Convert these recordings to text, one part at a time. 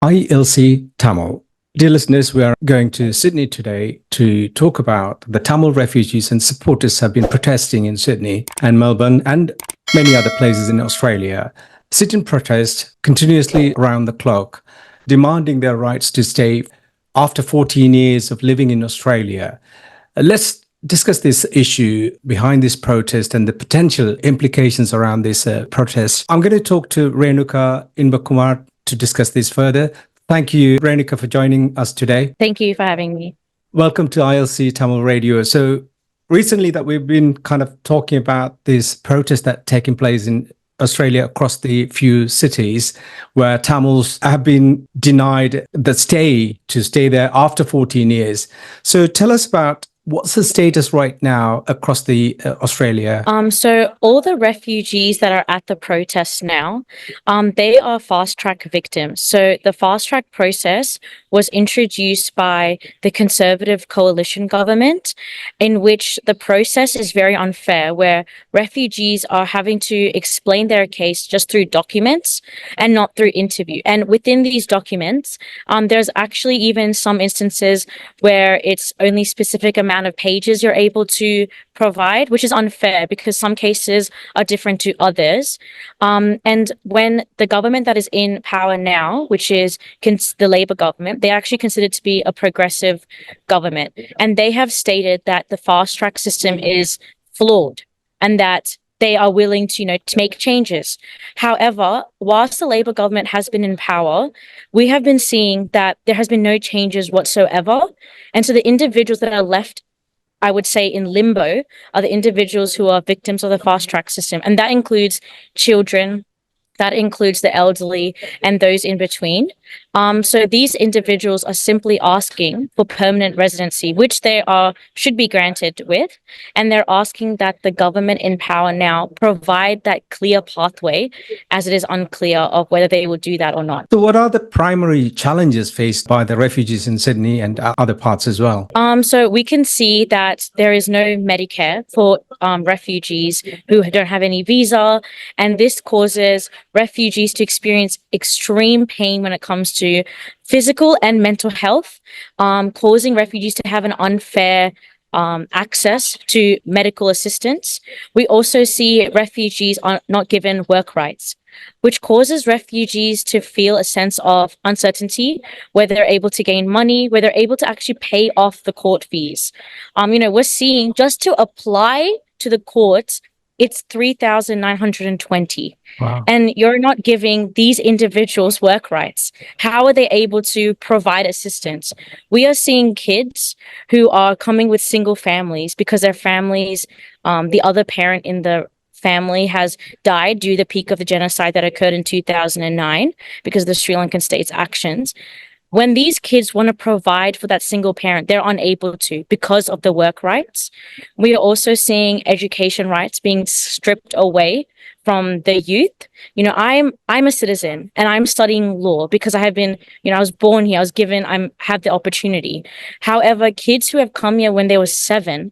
ILC Tamil. Dear listeners, we are going to Sydney today to talk about the Tamil refugees and supporters have been protesting in Sydney and Melbourne and many other places in Australia. Sit in protest continuously around the clock, demanding their rights to stay after 14 years of living in Australia. Let's discuss this issue behind this protest and the potential implications around this protest. I'm going to talk to Renuka Inbakumar to discuss this further. Thank you, Renuka, for joining us today. Thank you for having me. Welcome to ILC Tamil Radio. So recently that we've been kind of talking about this protest that's taking place in Australia across the few cities where Tamils have been denied the to stay there after 14 years. So tell us about what's the status right now across the Australia? So all the refugees that are at the protest now, they are fast-track victims. So the fast-track process was introduced by the Conservative coalition government, in which the process is very unfair, where refugees are having to explain their case just through documents and not through interview. And within these documents, there's actually even some instances where it's only specific amount of pages you're able to provide, which is unfair because some cases are different to others. And when the government that is in power now, which is the Labor government, they actually consider it to be a progressive government. And they have stated that the fast track system is flawed and that they are willing to, to make changes. However, whilst the Labor government has been in power, we have been seeing that there has been no changes whatsoever. And so the individuals that are left, I would say, in limbo are the individuals who are victims of the fast track system. And that includes children, that includes the elderly and those in between. So these individuals are simply asking for permanent residency, which they should be granted with. And they're asking that the government in power now provide that clear pathway, as it is unclear of whether they will do that or not. So what are the primary challenges faced by the refugees in Sydney and other parts as well? So we can see that there is no Medicare for refugees who don't have any visa. And this causes refugees to experience extreme pain when it comes to physical and mental health, causing refugees to have an unfair access to medical assistance. We also see refugees are not given work rights, which causes refugees to feel a sense of uncertainty, whether they're able to gain money, whether they're able to actually pay off the court fees. We're seeing just to apply to the courts, it's 3,920. Wow. And you're not giving these individuals work rights. How are they able to provide assistance? We are seeing kids who are coming with single families because their families, the other parent in the family has died due to the peak of the genocide that occurred in 2009 because of the Sri Lankan state's actions. When these kids want to provide for that single parent, they're unable to because of the work rights. We are also seeing education rights being stripped away from the youth. I'm a citizen and I'm studying law because I have been, I was born here, I have the opportunity. However, kids who have come here when they were 7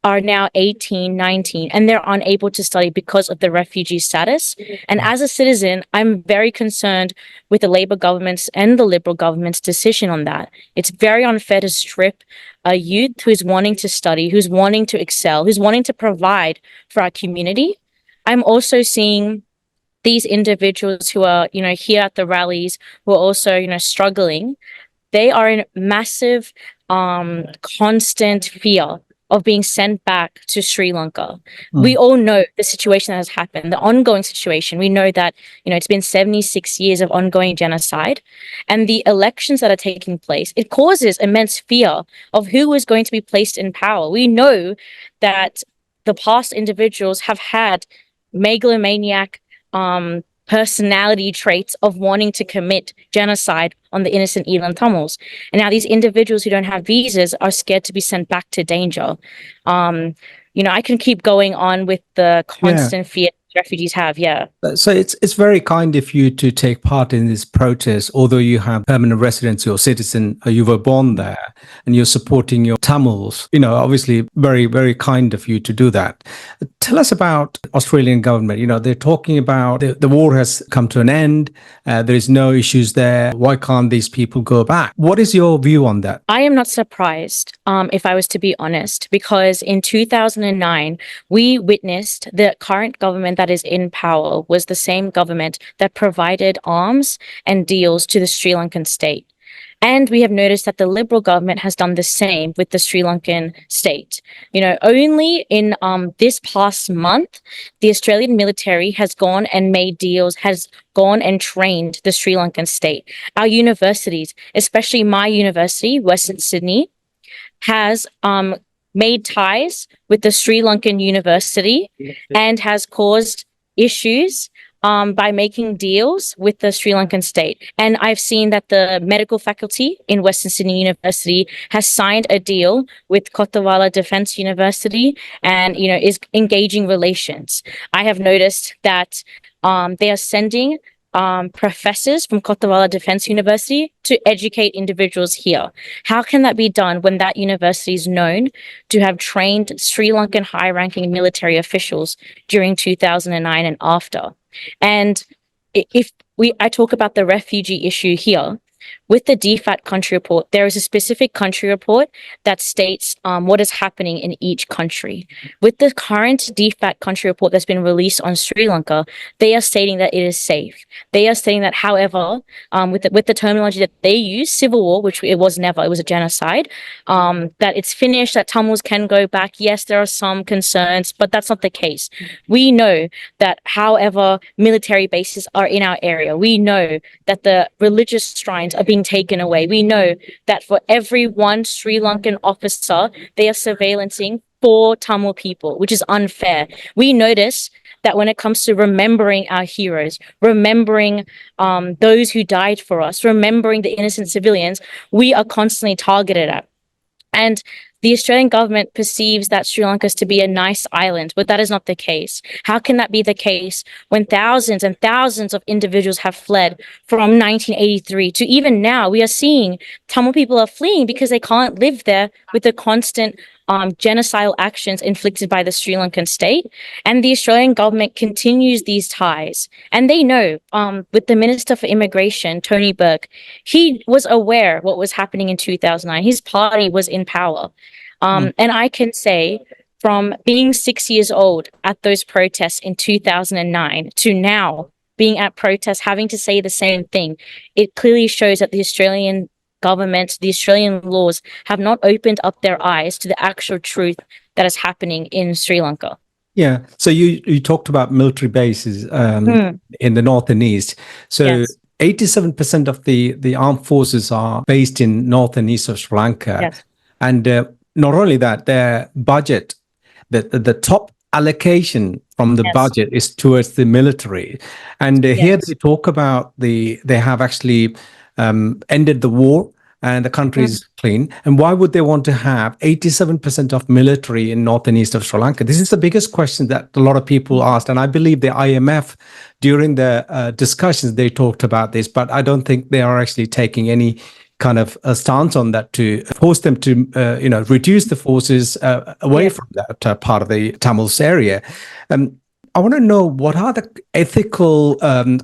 are now 18, 19, and they're unable to study because of the refugee status. And as a citizen, I'm very concerned with the Labor government's and the Liberal government's decision on that. It's very unfair to strip a youth who's wanting to study, who's wanting to excel, who's wanting to provide for our community. I'm also seeing these individuals who are, here at the rallies, who are also, struggling. They are in massive, constant fear of being sent back to Sri Lanka. We all know the situation that has happened, the ongoing situation. We know that, it's been 76 years of ongoing genocide, and the elections that are taking place, it causes immense fear of who is going to be placed in power. We know that the past individuals have had megalomaniac personality traits of wanting to commit genocide on the innocent Elan Tamils. And now these individuals who don't have visas are scared to be sent back to danger. I can keep going on with the constant fear refugees have. Yeah. So it's very kind of you to take part in this protest, although you have permanent residency or citizen, you were born there, and you're supporting your Tamils. Obviously, very, very kind of you to do that. Tell us about Australian government. They're talking about the war has come to an end. There is no issues there. Why can't these people go back? What is your view on that? I am not surprised, if I was to be honest, because in 2009, we witnessed the current government that is in power was the same government that provided arms and deals to the Sri Lankan state. And we have noticed that the Liberal government has done the same with the Sri Lankan state. Only in this past month, the Australian military has gone and made deals, has gone and trained the Sri Lankan state. Our universities, especially my university, Western Sydney, has made ties with the Sri Lankan University and has caused issues by making deals with the Sri Lankan state. And I've seen that the medical faculty in Western Sydney University has signed a deal with Kotawala Defence University and, is engaging relations. I have noticed that they are sending professors from Kotawala Defence University to educate individuals here. How can that be done when that university is known to have trained Sri Lankan high-ranking military officials during 2009 and after? And I talk about the refugee issue here, with the DFAT country report, there is a specific country report that states what is happening in each country. With the current DFAT country report that's been released on Sri Lanka, they are stating that it is safe. They are stating that, however, with the terminology that they use, civil war, which it was never, it was a genocide, that it's finished, that Tamils can go back. Yes, there are some concerns, but that's not the case. We know that, however, military bases are in our area. We know that the religious shrines are being taken away. We know that for every one Sri Lankan officer, they are surveillancing 4 Tamil people, which is unfair. We notice that when it comes to remembering our heroes, remembering those who died for us, remembering the innocent civilians, we are constantly targeted at. And the Australian government perceives that Sri Lanka is to be a nice island, but that is not the case. How can that be the case when thousands and thousands of individuals have fled from 1983 to even now? We are seeing Tamil people are fleeing because they can't live there with the constant genocidal actions inflicted by the Sri Lankan state. And the Australian government continues these ties. And they know, with the Minister for Immigration, Tony Burke, he was aware what was happening in 2009. His party was in power. And I can say, from being 6 years old at those protests in 2009 to now being at protests, having to say the same thing, it clearly shows that the Australian government, the Australian laws have not opened up their eyes to the actual truth that is happening in Sri Lanka. Yeah. So you talked about military bases in the north and east. So yes. 87% of the armed forces are based in north and east of Sri Lanka. Yes. And not only that, their budget, the top allocation from the budget is towards the military. And here they talk about they have actually ended the war and the country is clean. And why would they want to have 87% of military in north and east of Sri Lanka? This is the biggest question that a lot of people asked. And I believe the IMF, during the discussions, they talked about this, but I don't think they are actually taking any kind of a stance on that to force them to, reduce the forces away from that part of the Tamils area. I want to know, what are the ethical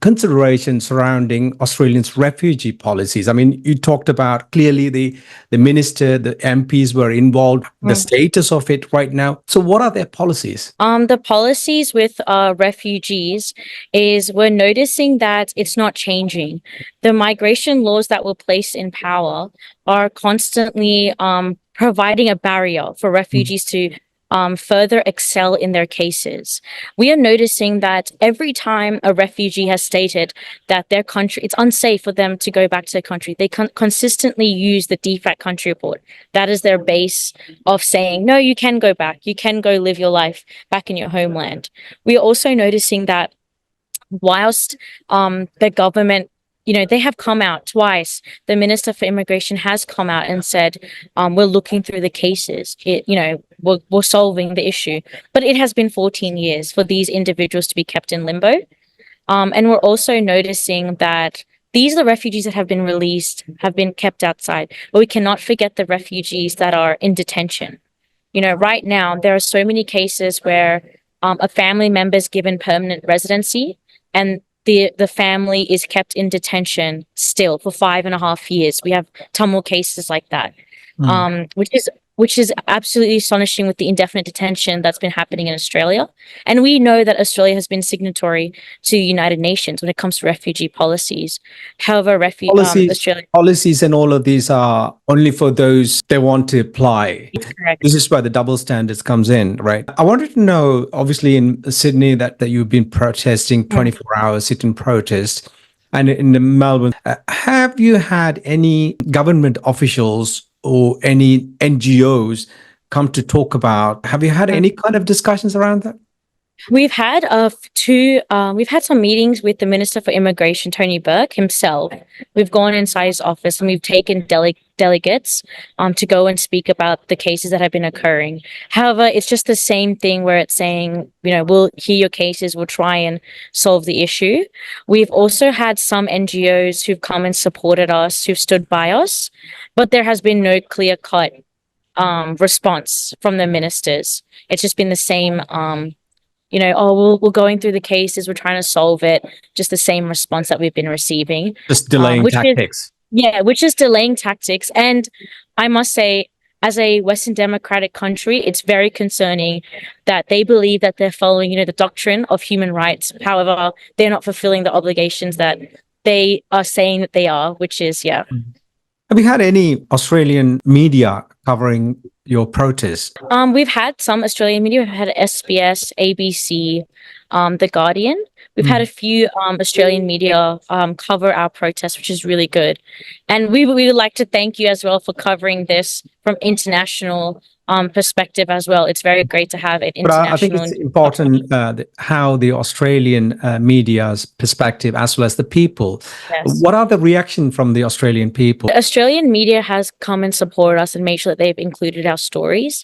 considerations surrounding Australians' refugee policies? I mean, you talked about clearly the minister, the MPs were involved, the status of it right now. So what are their policies? The policies with refugees is we're noticing that it's not changing. The migration laws that were placed in power are constantly providing a barrier for refugees to further excel in their cases. We are noticing that every time a refugee has stated that their country, it's unsafe for them to go back to their country, they consistently use the DFAT country report. That is their base of saying, no, you can go back. You can go live your life back in your homeland. We are also noticing that whilst the government, they have come out twice. The Minister for Immigration has come out and said, we're looking through the cases. We're solving the issue. But it has been 14 years for these individuals to be kept in limbo. And we're also noticing that these are the refugees that have been released, have been kept outside. But we cannot forget the refugees that are in detention. Right now, there are so many cases where a family member is given permanent residency and the family is kept in detention still for 5.5 years. We have Tamil cases like that, which is absolutely astonishing with the indefinite detention that's been happening in Australia. And we know that Australia has been signatory to the United Nations when it comes to refugee policies. However, Australia policies and all of these are only for those they want to apply. is correct. This is where the double standards comes in, right? I wanted to know, obviously in Sydney, that you've been protesting 24 hours sit-in protest, and in Melbourne, have you had any government officials or any NGOs come to talk about? Have you had any kind of discussions around that? We've had we've had some meetings with the Minister for Immigration, Tony Burke himself. We've gone inside his office and we've taken delegates to go and speak about the cases that have been occurring. However, it's just the same thing where it's saying, we'll hear your cases, we'll try and solve the issue. We've also had some NGOs who've come and supported us, who've stood by us, but there has been no clear-cut response from the ministers. It's just been the same we're going through the cases, we're trying to solve it. Just the same response that we've been receiving. Just delaying tactics. Which is delaying tactics. And I must say, as a Western democratic country, it's very concerning that they believe that they're following, the doctrine of human rights. However, they're not fulfilling the obligations that they are saying that they are, which is, Have you had any Australian media covering your protest? We've had some Australian media. We've had SBS, ABC, The Guardian. We've had a few Australian media cover our protest, which is really good. And we would like to thank you as well for covering this from international perspective as well. It's very great to have it international. But I think it's important how the Australian media's perspective, as well as the people. Yes. What are the reaction from the Australian people? The Australian media has come and supported us and made sure that they've included our stories.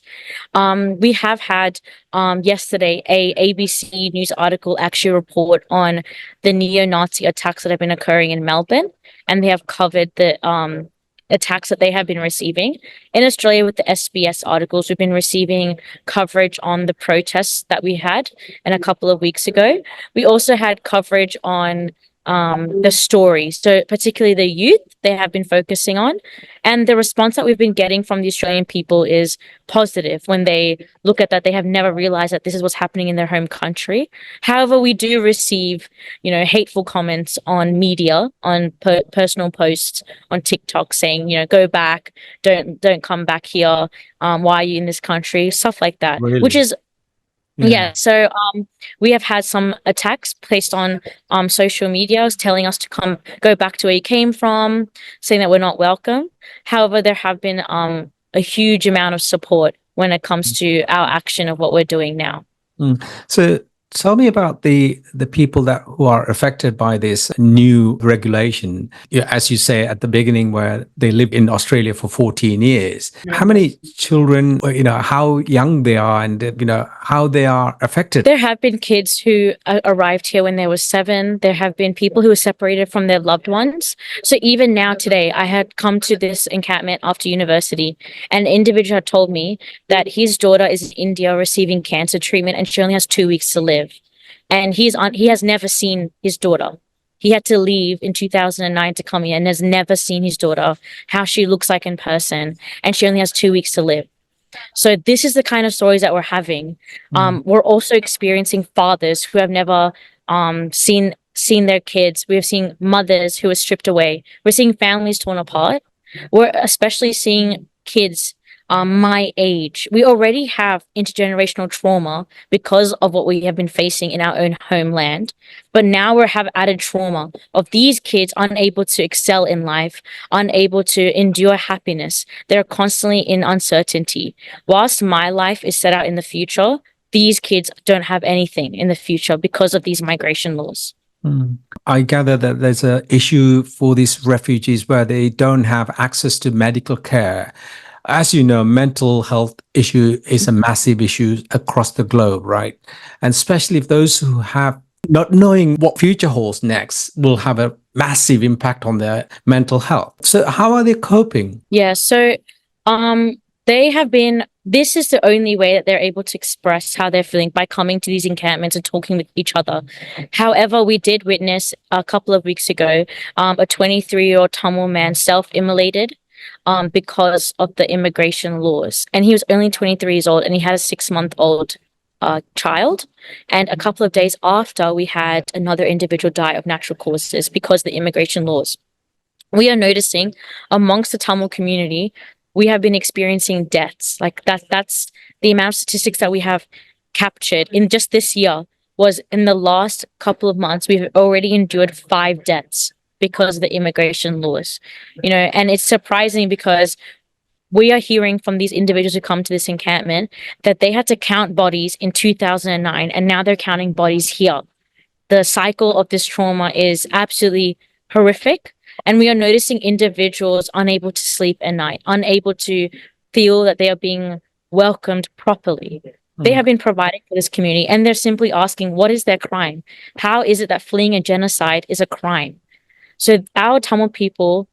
We have had yesterday a ABC News article actually report on the neo-Nazi attacks that have been occurring in Melbourne, and they have covered the attacks that they have been receiving. In Australia, with the SBS articles, we've been receiving coverage on the protests that we had and a couple of weeks ago. We also had coverage on the stories, so particularly the youth they have been focusing on, and the response that we've been getting from the Australian people is positive. When they look at that, they have never realized that this is what's happening in their home country. However, we do receive hateful comments on media, on personal posts on TikTok saying, go back, don't come back here, why are you in this country, stuff like that. Really? Which is so we have had some attacks placed on social media telling us to go back to where you came from, saying that we're not welcome. However, there have been a huge amount of support when it comes to our action of what we're doing now. So tell me about the people who are affected by this new regulation. As you say at the beginning, where they live in Australia for 14 years. How many children, how young they are, and how they are affected? There have been kids who arrived here when they were 7. There have been people who were separated from their loved ones. So even now today, I had come to this encampment after university, and an individual had told me that his daughter is in India receiving cancer treatment and she only has 2 weeks to live. And he has never seen his daughter. He had to leave in 2009 to come here and has never seen his daughter, how she looks like in person, and she only has 2 weeks to live. So this is the kind of stories that we're having. We're also experiencing fathers who have never seen their kids. We're seeing mothers who are stripped away. We're seeing families torn apart. We're especially seeing kids my age. We already have intergenerational trauma because of what we have been facing in our own homeland. But now we have added trauma of these kids unable to excel in life, unable to endure happiness. They're constantly in uncertainty. Whilst my life is set out in the future, these kids don't have anything in the future because of these migration laws. I gather that there's an issue for these refugees where they don't have access to medical care. As you know, mental health issue is a massive issue across the globe, right? And especially if those who have not knowing what future holds next will have a massive impact on their mental health. So how are they coping? Yeah, so they have been this is the only way that they're able to express how they're feeling, by coming to these encampments and talking with each other. However, we did witness a couple of weeks ago a 23-year-old Tamil man self-immolated because of the immigration laws. And he was only 23 years old, and he had a 6-month-old child. And a couple of days after, we had another individual die of natural causes because of the immigration laws. We are noticing amongst the Tamil community, we have been experiencing deaths. Like that's the amount of statistics that we have captured in just this year. Was in the last couple of months, we've already endured 5 deaths because of the immigration laws. And it's surprising because we are hearing from these individuals who come to this encampment that they had to count bodies in 2009, and now they're counting bodies here. The cycle of this trauma is absolutely horrific. And we are noticing individuals unable to sleep at night, unable to feel that they are being welcomed properly. They have been providing for this community, and they're simply asking, what is their crime? How is it that fleeing a genocide is a crime? So our Tamil people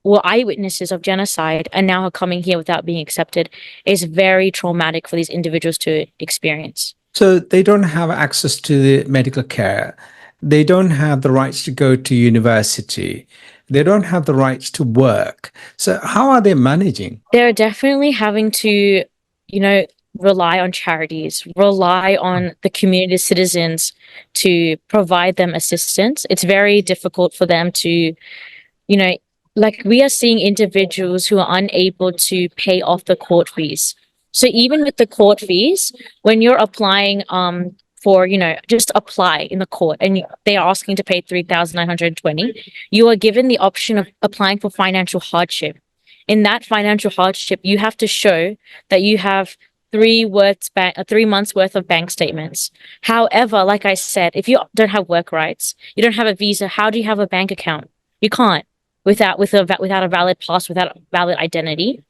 were eyewitnesses of genocide and now are coming here without being accepted. Is very traumatic for these individuals to experience. So they don't have access to the medical care. They don't have the rights to go to university. They don't have the rights to work. So how are they managing? They're definitely having to, rely on charities, rely on the community citizens to provide them assistance. It's very difficult for them to, like we are seeing individuals who are unable to pay off the court fees. So even with the court fees, when you're applying for, just apply in the court and they are asking to pay 3,920, you are given the option of applying for financial hardship. In that financial hardship, you have to show that you have 3 months worth of bank statements. However, like I said, if you don't have work rights, you don't have a visa, how do you have a bank account? You can't without a valid pass, without a valid identity,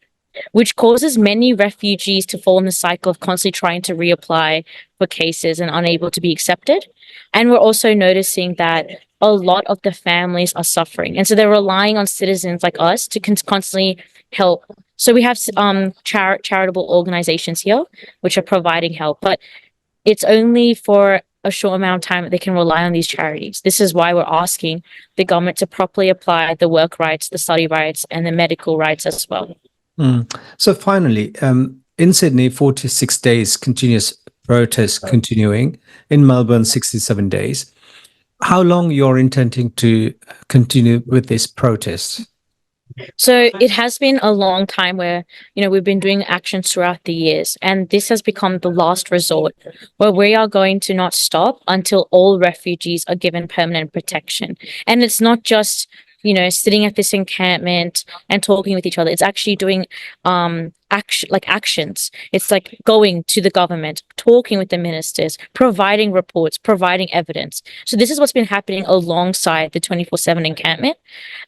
which causes many refugees to fall in the cycle of constantly trying to reapply for cases and unable to be accepted. And we're also noticing that a lot of the families are suffering. And so they're relying on citizens like us to constantly help. So we have charitable organizations here, which are providing help, but it's only for a short amount of time that they can rely on these charities. This is why we're asking the government to properly apply the work rights, the study rights, and the medical rights as well. So finally, in Sydney, 46 days continuous protests continuing. In Melbourne, 67 days. How long you're intending to continue with this protest? So it has been a long time where, we've been doing actions throughout the years, and this has become the last resort where we are going to not stop until all refugees are given permanent protection. And it's not just, sitting at this encampment and talking with each other. It's actually doing actions. It's like going to the government, talking with the ministers, providing reports, providing evidence. So this is what's been happening alongside the 24/7 encampment.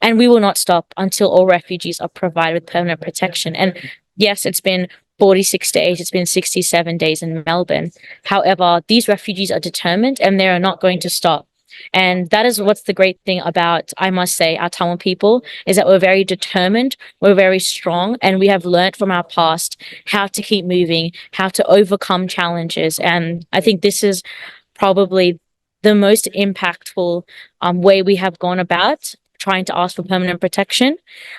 And we will not stop until all refugees are provided with permanent protection. And yes, it's been 46 days, it's been 67 days in Melbourne. However, these refugees are determined and they are not going to stop. And that is what's the great thing about, I must say, our Tamil people, is that we're very determined, we're very strong, and we have learned from our past how to keep moving, how to overcome challenges. And I think this is probably the most impactful way we have gone about trying to ask for permanent protection.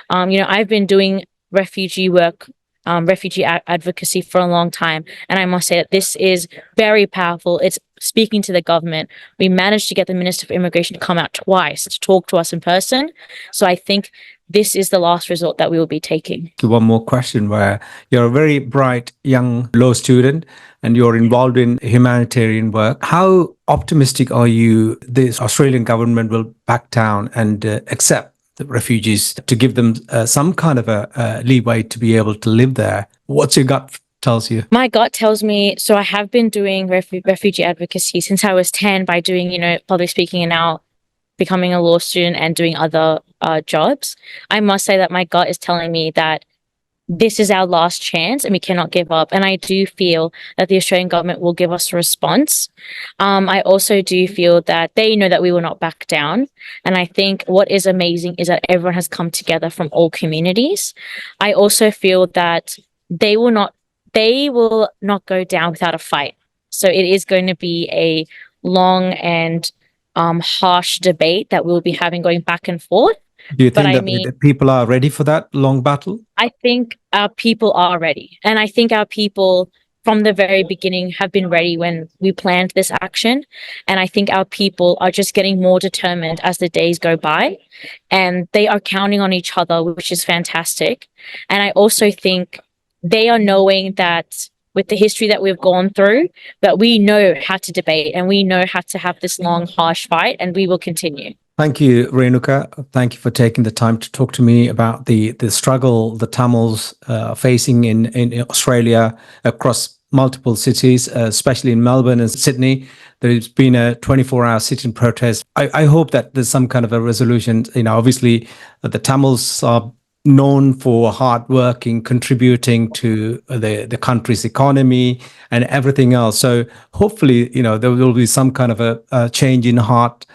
I've been doing refugee work, refugee advocacy for a long time. And I must say that this is very powerful. It's speaking to the government. We managed to get the Minister for Immigration to come out twice to talk to us in person. So I think this is the last resort that we will be taking. One more question, where you're a very bright young law student and you're involved in humanitarian work. How optimistic are you the Australian government will back down and accept the refugees, to give them some kind of a leeway to be able to live there? What's your gut tells you? My gut tells me, so I have been doing refugee advocacy since I was 10 by doing, public speaking, and now becoming a law student and doing other jobs. I must say that my gut is telling me that this is our last chance and we cannot give up. And I do feel that the Australian government will give us a response. I also do feel that they know that we will not back down. And I think what is amazing is that everyone has come together from all communities. I also feel that they will not go down without a fight. So it is going to be a long and harsh debate that we'll be having going back and forth. Do you think that the people are ready for that long battle? I think our people are ready. And I think our people from the very beginning have been ready when we planned this action. And I think our people are just getting more determined as the days go by. And they are counting on each other, which is fantastic. And I also think they are knowing that with the history that we've gone through, that we know how to debate and we know how to have this long, harsh fight, and we will continue. Thank you, Renuka. Thank you for taking the time to talk to me about the struggle the Tamils are facing in Australia across multiple cities, especially in Melbourne and Sydney. There's been a 24-hour sit-in protest. I hope that there's some kind of a resolution. Obviously, the Tamils are known for hard working, contributing to the country's economy and everything else. So hopefully, there will be some kind of a change in heart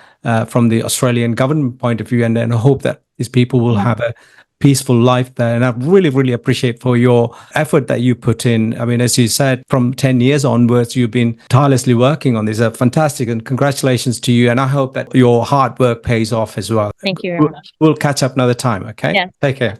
from the Australian government point of view, and I hope that these people will have a peaceful life there. And I really, really appreciate for your effort that you put in. I mean, as you said, from 10 years onwards, you've been tirelessly working on this. Fantastic, and congratulations to you. And I hope that your hard work pays off as well. Thank you very much. We'll catch up another time, okay? Yeah. Take care.